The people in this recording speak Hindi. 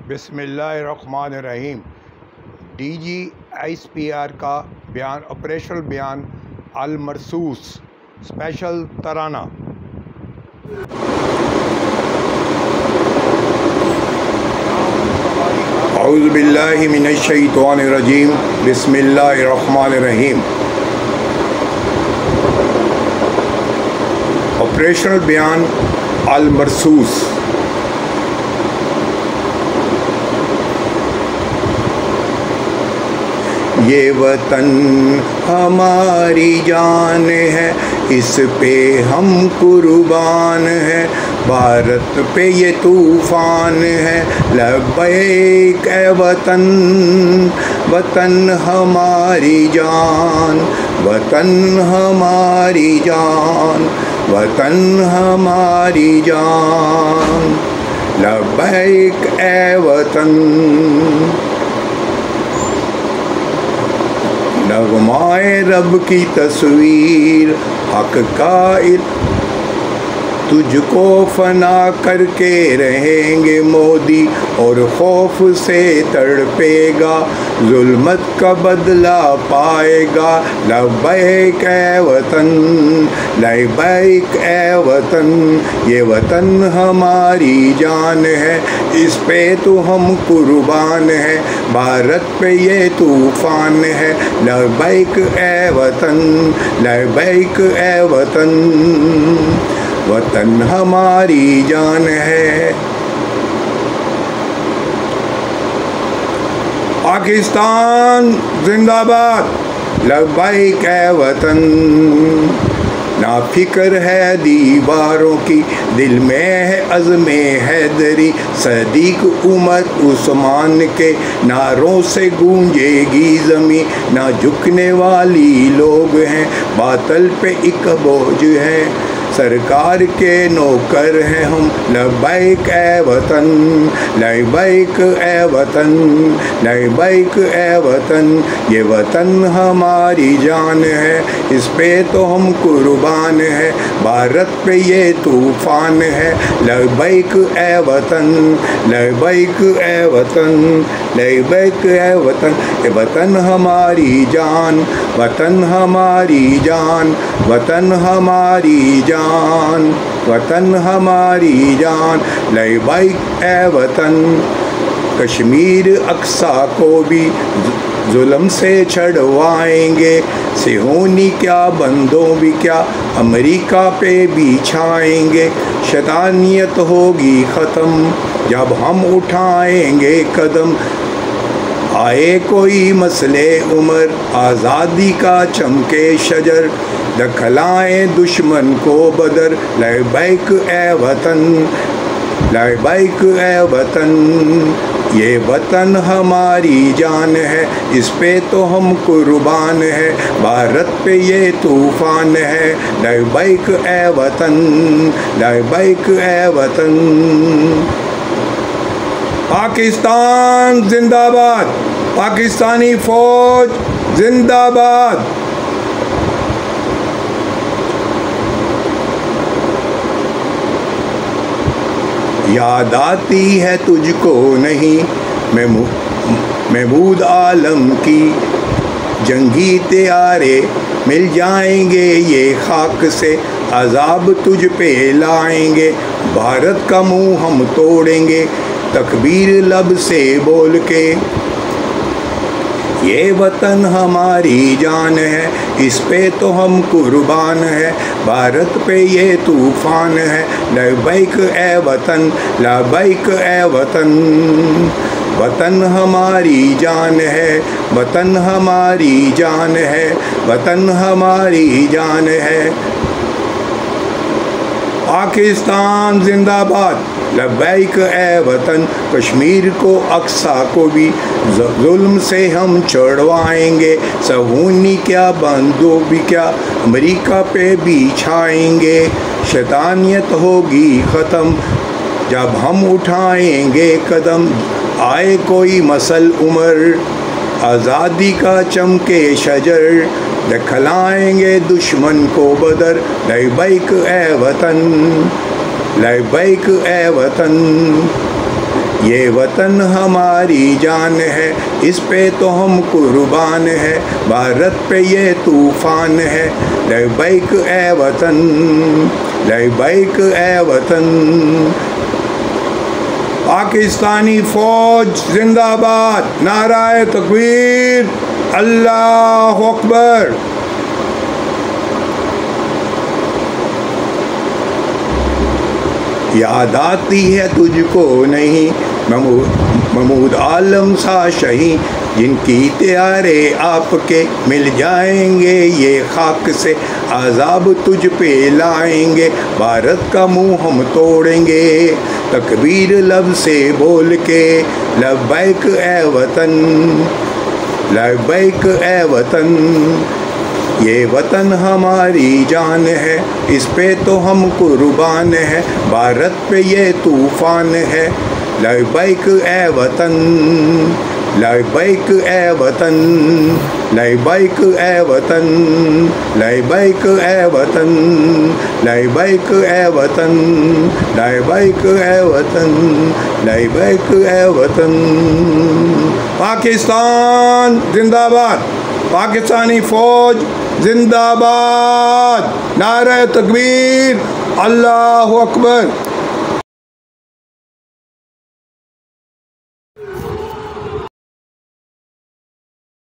बिस्मिल्लाहिर्रहमानिर्रहीम। DGISPR का बयान, ऑपरेशनल बयान अल-मरसूस स्पेशल तराना। औज़ु बिल्लाहि मिनश शैतानिर रजीम, बिस्मिल्लाहिर्रहमानिर्रहीम। ऑपरेशनल बयान अल-मरसूस। ये वतन हमारी जान है, इस पे हम कुर्बान है। भारत पे ये तूफ़ान है, लब्बैक ए वतन, वतन हमारी जान, वतन हमारी जान, वतन हमारी जान, लब्बैक ए वतन। नग़्माए रब की तस्वीर, हक़ काइल तुझको फना करके रहेंगे मोदी, और खौफ से तड़पेगा, जुल्मत का बदला पाएगा। लब्बैक ए वतन, लब्बैक ए वतन, ये वतन हमारी जान है, इस पे तो हम कुर्बान है। भारत पे ये तूफ़ान है, लब्बैक ए वतन, लब्बैक ए वतन, वतन हमारी जान है। पाकिस्तान जिंदाबाद, लब्बैक ए वतन। ना फिक्र है दीवारों की, दिल में है अज़्मे हैदरी। सदीक उमर उस्मान के नारों से गूंजेगी ज़मीं, ना झुकने वाली लोग हैं, बातल पे एक बोझ है, सरकार के नौकर हैं हम। लब्बैक ए वतन, लब्बैक ए वतन, लब्बैक ए वतन, ये वतन हमारी जान है, इस पे तो हम कुर्बान है। भारत पे ये तूफ़ान है, लब्बैक ए वतन, लब्बैक ए वतन, लब्बैक ए वतन, ये वतन हमारी जान, वतन हमारी जान, वतन हमारी जान, वतन हमारी जान, लब्बैक ए वतन। कश्मीर अक्सा को भी जुल्म से छड़वाएंगे, सिहोनी क्या बंदों भी क्या, अमेरिका पे भी छाएंगे। शैतानियत होगी ख़त्म जब हम उठाएंगे कदम, आए कोई मसले उमर, आज़ादी का चमके शजर, दखलाए दुश्मन को बदर। लब्बैक ए वतन, लब्बैक ए वतन, ये वतन हमारी जान है, इस पे तो हम कुर्बान है। भारत पे ये तूफ़ान है, लब्बैक ए वतन, लब्बैक ए वतन। पाकिस्तान जिंदाबाद, पाकिस्तानी फ़ौज जिंदाबाद। याद आती है तुझको नहीं महमूद आलम की, जंगी त्यारे मिल जाएंगे ये खाक से, अज़ाब तुझ पे लाएंगे, भारत का मुंह हम तोड़ेंगे, तकबीर लब से बोल के। ये वतन हमारी जान है, इस पे तो हम कुर्बान है। भारत पे ये तूफ़ान है, लब्बैक ए वतन, लब्बैक ए वतन, वतन हमारी जान है, वतन हमारी जान है, वतन हमारी जान है। पाकिस्तान जिंदाबाद, लब्बैक ए वतन। कश्मीर को अक्सा को भी जुल्म से हम छड़वाएंगे, सहूनी क्या बंदो भी क्या, अमेरिका पे भी छाएंगे। शैतानियत होगी ख़त्म जब हम उठाएंगे कदम, आए कोई मसल उमर, आज़ादी का चमके शजर, दिखलाएंगे दुश्मन को बदर। लब्बैक ए वतन, लब्बैक ए वतन, ये वतन हमारी जान है, इस पे तो हम कुर्बान है, भारत पे ये तूफान है। लब्बैक ए वतन, लब्बैक ए वतन। पाकिस्तानी फौज जिंदाबाद, नाराए तकबीर, अल्लाह अकबर। याद आती है तुझको नहीं महमूद आलम सा शही, जिनकी त्यारे आपके मिल जाएंगे, ये खाक से आज़ाब तुझ पे लाएंगे, भारत का मुंह हम तोड़ेंगे तकबीर लब से बोल के। लब्बैक ए वतन, लब्बैक ए वतन। ये वतन हमारी जान है, इस पे तो हम कुर्बान है, भारत पे ये तूफान है। लब्बैक ए वतन, लब्बैक ए वतन, लब्बैक ए वतन, लब्बैक ए वतन, लब्बैक ए वतन, लब्बैक ए वतन, लब्बैक ए वतन। पाकिस्तान जिंदाबाद, पाकिस्तानी फौज जिंदाबाद, नारे तकबीर, अल्लाह अकबर।